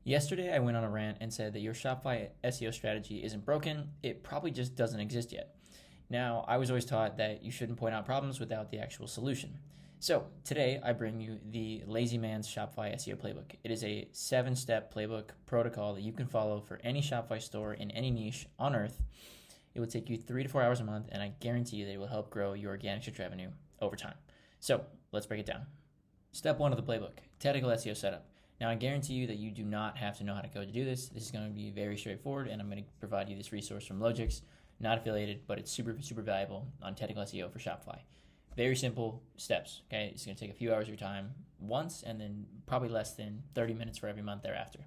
Yesterday, I went on a rant and said that your Shopify SEO strategy isn't broken. It probably just doesn't exist yet. Now, I was always taught that you shouldn't point out problems without the actual solution. So today, I bring you the Lazy Man's Shopify SEO Playbook. It is a 7-step playbook protocol that you can follow for any Shopify store in any niche on earth. It will take you 3 to 4 hours a month, and I guarantee you that it will help grow your organic search revenue over time. So let's break it down. Step 1 of the playbook, technical SEO setup. Now, I guarantee you that you do not have to know how to code to do this. This is going to be very straightforward, and I'm going to provide you this resource from Logix, not affiliated, but it's super, super valuable on technical SEO for Shopify. Very simple steps, okay? It's going to take a few hours of your time once, and then probably less than 30 minutes for every month thereafter.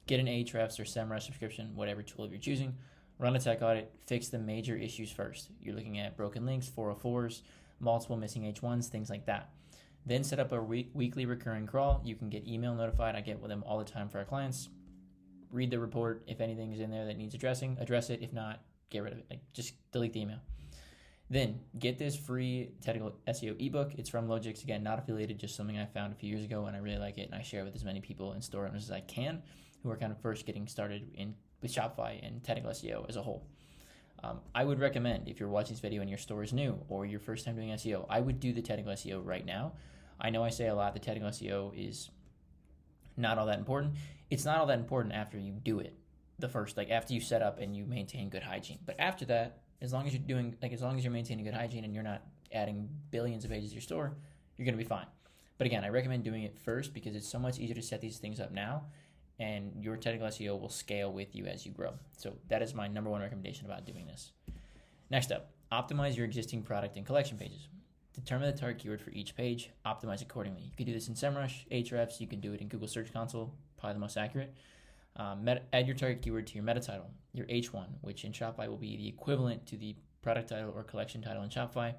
Get an Ahrefs or SEMrush subscription, whatever tool you're choosing. Run a tech audit, fix the major issues first. You're looking at broken links, 404s, multiple missing H1s, things like that. Then set up a weekly recurring crawl. You can get email notified. I get with them all the time for our clients. Read the report. If anything is in there that needs addressing, address it. If not, get rid of it. Just delete the email. Then get this free technical SEO ebook. It's from Logix. Again, not affiliated, just something I found a few years ago and I really like it, and I share it with as many people and store owners as I can who are kind of first getting started with Shopify and technical SEO as a whole. I would recommend, if you're watching this video and your store is new or your first time doing SEO, I would do the technical SEO right now. I know I say a lot, the technical SEO is not all that important. It's not all that important after you do it after you set up and you maintain good hygiene. But after that, as long as you're maintaining good hygiene and you're not adding billions of pages to your store, you're going to be fine. But again, I recommend doing it first because it's so much easier to set these things up now, and your technical SEO will scale with you as you grow. So that is my number one recommendation about doing this. Next up, optimize your existing product and collection pages. Determine the target keyword for each page, optimize accordingly. You can do this in SEMrush, Ahrefs, you can do it in Google Search Console, probably the most accurate. Add your target keyword to your meta title, your H1, which in Shopify will be the equivalent to the product title or collection title in Shopify.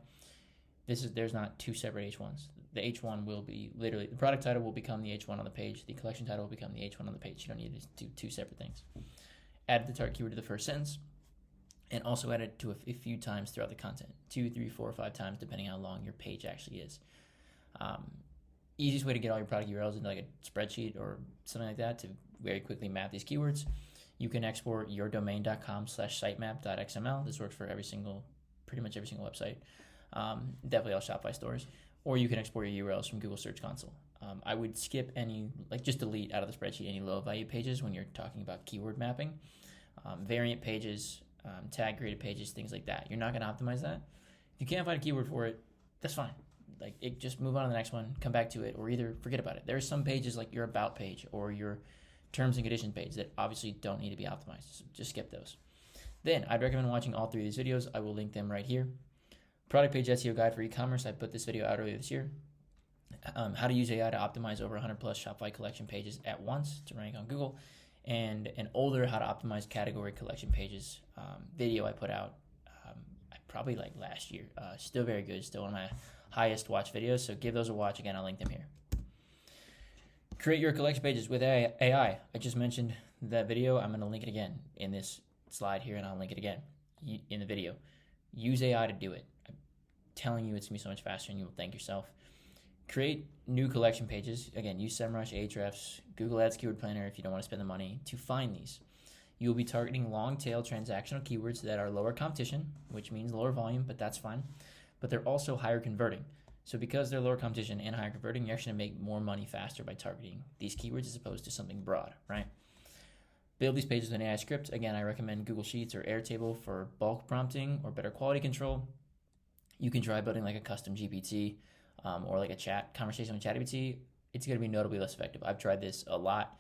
There's not two separate H1s. The H1 will be literally, the product title will become the H1 on the page. The collection title will become the H1 on the page. You don't need to do two separate things. Add the target keyword to the first sentence, and also add it to a few times throughout the content, 2, 3, 4, or 5 times, depending on how long your page actually is. Easiest way to get all your product URLs into like a spreadsheet or something like that to very quickly map these keywords. You can export yourdomain.com/sitemap.xml. This works for pretty much every single website. Definitely all Shopify stores. Or you can export your URLs from Google Search Console. I would skip just delete out of the spreadsheet any low value pages when you're talking about keyword mapping. Variant pages, tag created pages, things like that. You're not going to optimize that. If you can't find a keyword for it, that's fine. Just move on to the next one, come back to it, or either forget about it. There are some pages like your about page or your terms and conditions page that obviously don't need to be optimized. So just skip those. Then I'd recommend watching all 3 of these videos. I will link them right here. Product page SEO guide for e-commerce. I put this video out earlier this year. How to use AI to optimize over 100 plus Shopify collection pages at once to rank on Google. And an older how to optimize category collection pages video I put out probably like last year. Still very good. Still one of my highest watch videos. So give those a watch. Again, I'll link them here. Create your collection pages with AI. I just mentioned that video. I'm going to link it again in this slide here, and I'll link it again in the video. Use AI to do it. I'm telling you it's going to be so much faster, and you will thank yourself. Create new collection pages. Again, use SEMrush, Ahrefs, Google Ads Keyword Planner if you don't want to spend the money to find these. You will be targeting long-tail transactional keywords that are lower competition, which means lower volume, but that's fine. But they're also higher converting. So because they're lower competition and higher converting, you're actually going to make more money faster by targeting these keywords as opposed to something broad, right? Build these pages with an AI script. Again, I recommend Google Sheets or Airtable for bulk prompting or better quality control. You can try building like a custom GPT or like a chat conversation with ChatGPT. It's going to be notably less effective. I've tried this a lot.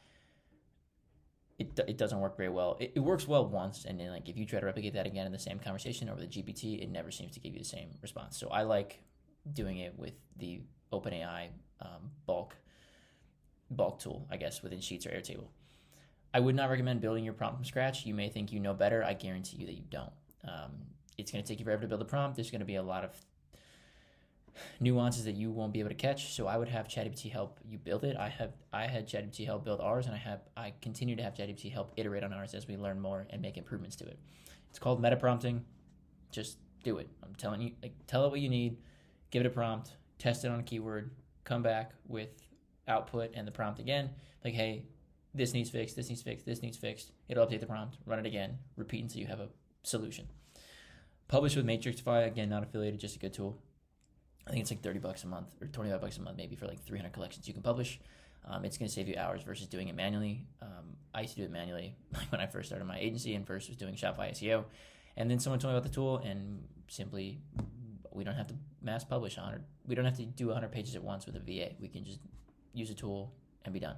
It doesn't work very well. It works well once, and then like if you try to replicate that again in the same conversation over the GPT, it never seems to give you the same response. So I like doing it with the OpenAI bulk tool, I guess, within Sheets or Airtable. I would not recommend building your prompt from scratch. You may think you know better. I guarantee you that you don't. It's going to take you forever to build a prompt. There's going to be a lot of nuances that you won't be able to catch. So I would have ChatGPT help you build it. I had ChatGPT help build ours, and I continue to have ChatGPT help iterate on ours as we learn more and make improvements to it. It's called meta prompting. Just do it. I'm telling you, tell it what you need, give it a prompt, test it on a keyword, come back with output and the prompt again. Like, hey, this needs fixed, this needs fixed, this needs fixed. It'll update the prompt, run it again, repeat until you have a solution. Publish with Matrixify, again, not affiliated, just a good tool. I think it's like $30 a month or $25 a month, maybe for like 300 collections you can publish. It's going to save you hours versus doing it manually. I used to do it manually when I first started my agency and first was doing Shopify SEO. And then someone told me about the tool, and simply we don't have to mass publish 100. We don't have to do 100 pages at once with a VA. We can just use a tool and be done.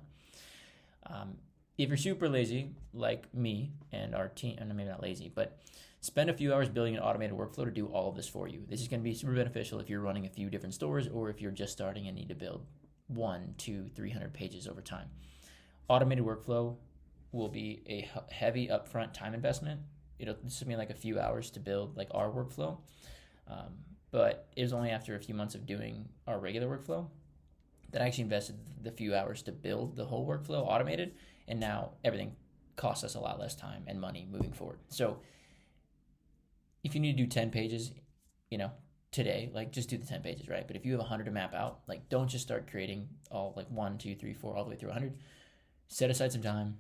If you're super lazy, like me and our team, and maybe not lazy, but spend a few hours building an automated workflow to do all of this for you. This is going to be super beneficial if you're running a few different stores or if you're just starting and need to build 100, 200, 300 pages over time. Automated workflow will be a heavy upfront time investment. This will be like a few hours to build like our workflow, but it was only after a few months of doing our regular workflow that I actually invested the few hours to build the whole workflow automated, and now everything costs us a lot less time and money moving forward. So if you need to do 10 pages, today, like just do the 10 pages, right? But if you have 100 to map out, like don't just start creating all like 1, 2, 3, 4, all the way through 100. Set aside some time,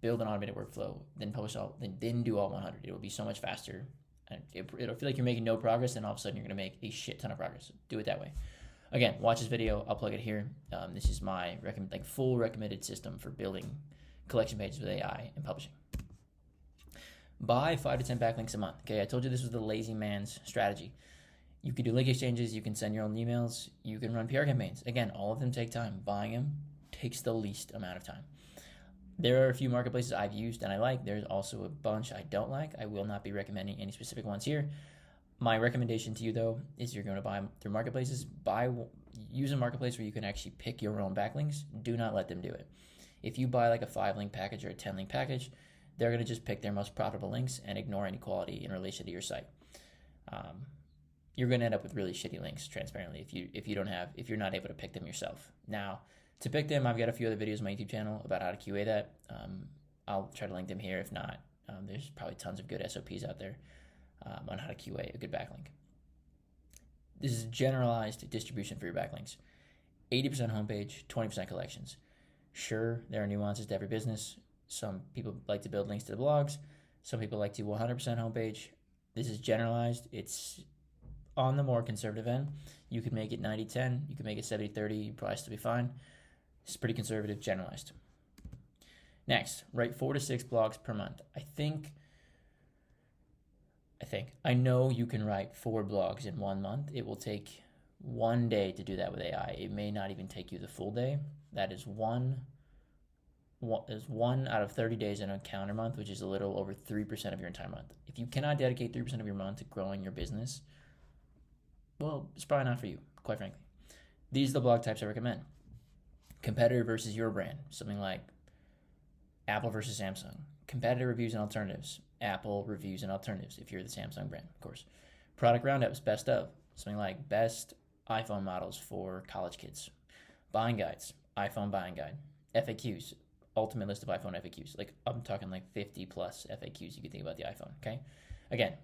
build an automated workflow, then publish then do all 100. It will be so much faster. And it'll feel like you're making no progress, and all of a sudden you're going to make a shit ton of progress. Do it that way. Again, watch this video. I'll plug it here. This is my full recommended system for building collection pages with AI and publishing. Buy 5 to 10 backlinks a month. Okay, I told you this was the lazy man's strategy. You can do link exchanges. You can send your own emails. You can run PR campaigns. Again, all of them take time. Buying them takes the least amount of time. There are a few marketplaces I've used and I like. There's also a bunch I don't like. I will not be recommending any specific ones here. My recommendation to you, though, is you're going to buy through marketplaces. Use a marketplace where you can actually pick your own backlinks. Do not let them do it. If you buy like a 5-link package or a 10-link package, they're going to just pick their most profitable links and ignore any quality in relation to your site. You're going to end up with really shitty links, transparently, if you're not able to pick them yourself. Now, to pick them, I've got a few other videos on my YouTube channel about how to QA that. I'll try to link them here. If not, there's probably tons of good SOPs out there on how to QA a good backlink. This is generalized distribution for your backlinks. 80% homepage, 20% collections. Sure, there are nuances to every business. Some people like to build links to the blogs. Some people like to 100% homepage. This is generalized. It's on the more conservative end. You could make it 90-10. You could make it 70-30. You'd probably still be fine. It's pretty conservative, generalized. Next, write 4 to 6 blogs per month. I know you can write 4 blogs in 1 month. It will take 1 day to do that with AI. It may not even take you the full day. That is one out of 30 days in a calendar month, which is a little over 3% of your entire month. If you cannot dedicate 3% of your month to growing your business, well, it's probably not for you, quite frankly. These are the blog types I recommend. Competitor versus your brand, something like Apple versus Samsung. Competitor reviews and alternatives. Apple reviews and alternatives, if you're the Samsung brand, of course. Product roundups, best of. Something like best iPhone models for college kids. Buying guides, iPhone buying guide. FAQs, ultimate list of iPhone FAQs. Like, I'm talking like 50 plus FAQs you can think about the iPhone, okay? Again,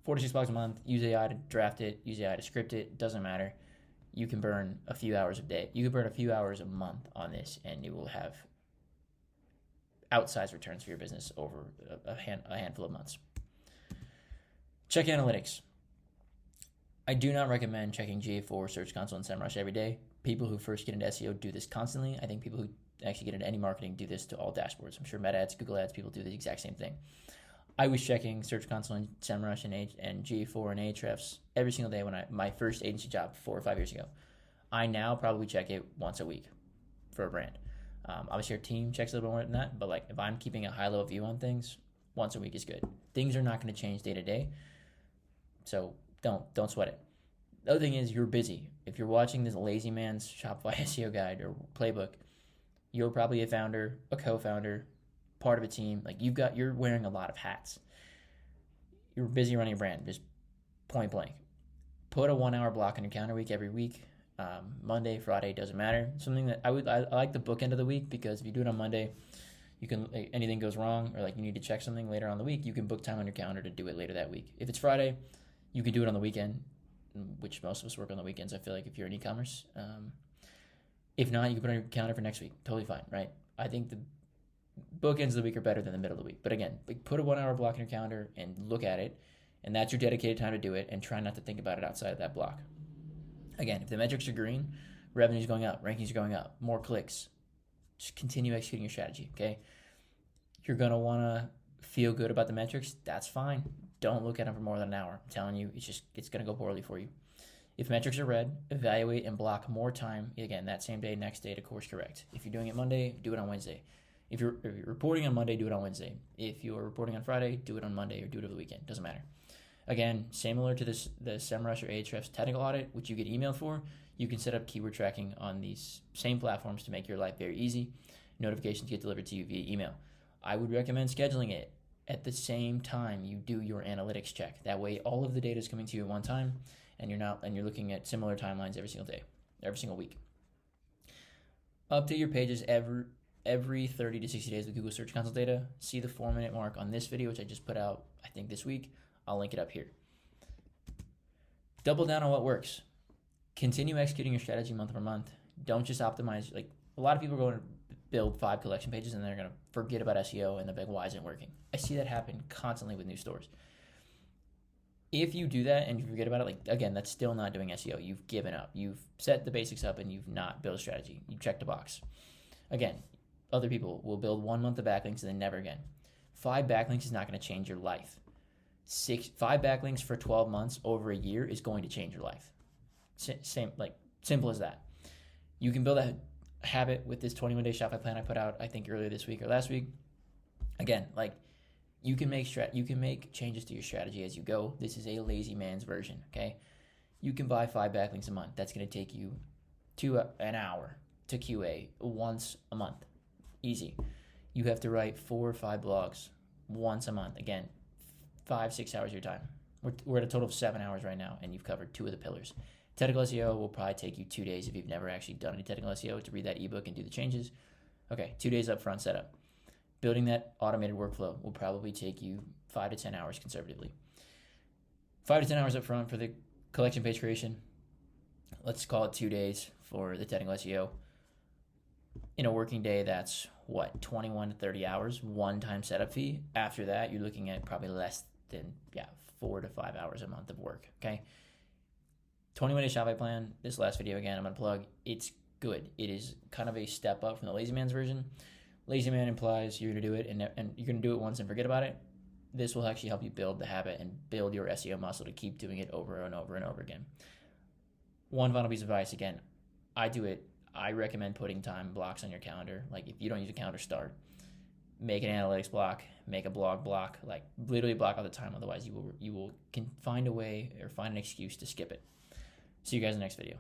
4 to 6 blogs a month. Use AI to draft it. Use AI to script it. Doesn't matter. You can burn a few hours a day. You can burn a few hours a month on this, and you will have outsized returns for your business over a handful of months. Check analytics. I do not recommend checking GA4, Search Console, and SEMrush every day. People who first get into SEO do this constantly. I think people who actually get into any marketing do this to all dashboards. I'm sure Meta Ads, Google Ads, people do the exact same thing. I was checking Search Console and SEMrush and GA4 and Ahrefs every single day when my first agency job 4 or 5 years ago. I now probably check it once a week for a brand. Obviously, our team checks a little bit more than that, but like if I'm keeping a high level view on things, once a week is good. Things are not going to change day to day, so don't sweat it. The other thing is you're busy. If you're watching this lazy man's Shopify SEO guide or playbook, you're probably a founder, a co-founder, part of a team. Like you're wearing a lot of hats. You're busy running a brand, just point blank. Put a 1 hour block on your calendar week every week. Monday, Friday, doesn't matter. Something that I like the bookend of the week, because if you do it on Monday, you can, anything goes wrong or like you need to check something later on the week, you can book time on your calendar to do it later that week. If it's Friday, you can do it on the weekend, which most of us work on the weekends, I feel like, if you're in e-commerce. If not, you can put it on your calendar for next week. Totally fine, right? I think the bookends of the week are better than the middle of the week. But again, put a 1 hour block in your calendar and look at it, and that's your dedicated time to do it, and try not to think about it outside of that block. Again, if the metrics are green, revenue's going up, rankings are going up, more clicks, just continue executing your strategy, okay? You're going to want to feel good about the metrics. That's fine. Don't look at them for more than an hour. I'm telling you, it's going to go poorly for you. If metrics are red, evaluate and block more time. Again, that same day, next day to course correct. If you're doing it Monday, do it on Wednesday. If you're reporting on Monday, do it on Wednesday. If you're reporting on Friday, do it on Monday or do it over the weekend. Doesn't matter. Again, similar to the SEMrush or Ahrefs technical audit, which you get emailed for, you can set up keyword tracking on these same platforms to make your life very easy. Notifications get delivered to you via email. I would recommend scheduling it at the same time you do your analytics check. That way, all of the data is coming to you at one time, and you're looking at similar timelines every single day, every single week. Update your pages every 30 to 60 days with Google Search Console data. See the 4-minute mark on this video, which I just put out, I think this week. I'll link it up here. Double down on what works. Continue executing your strategy month over month. Don't just optimize. Like, a lot of people are going to build 5 collection pages and they're going to forget about SEO and they're like, why isn't it working? I see that happen constantly with new stores. If you do that and you forget about it, like, again, that's still not doing SEO. You've given up. You've set the basics up and you've not built a strategy. You checked the box. Again, other people will build 1 month of backlinks and then never again. 5 backlinks is not going to change your life. 5 backlinks for 12 months over a year is going to change your life. Simple as that. You can build a habit with this 21-day Shopify plan I put out, I think earlier this week or last week. Again, like, you can make changes to your strategy as you go. This is a lazy man's version, okay? You can buy 5 backlinks a month. That's going to take you an hour to QA once a month. Easy. You have to write 4 or 5 blogs once a month. Again, 5-6 hours of your time. We're at a total of 7 hours right now, and you've covered 2 of the pillars. Technical SEO will probably take you 2 days if you've never actually done any technical SEO to read that ebook and do the changes. Okay, 2 days upfront setup. Building that automated workflow will probably take you 5 to 10 hours conservatively. 5 to 10 hours upfront for the collection page creation. Let's call it 2 days for the technical SEO. In a working day, that's 21 to 30 hours, one-time setup fee. After that, you're looking at probably less than 4 to 5 hours a month of work, okay? 21-day Shopify plan, this last video again, I'm going to plug. It's good. It is kind of a step up from the lazy man's version. Lazy man implies you're going to do it and you're going to do it once and forget about it. This will actually help you build the habit and build your SEO muscle to keep doing it over and over and over again. One final piece of advice, again, I do it. I recommend putting time blocks on your calendar. Like, if you don't use a calendar, start. Make an analytics block, make a blog block, like literally block all the time. Otherwise, you will can find a way or find an excuse to skip it. See you guys in the next video.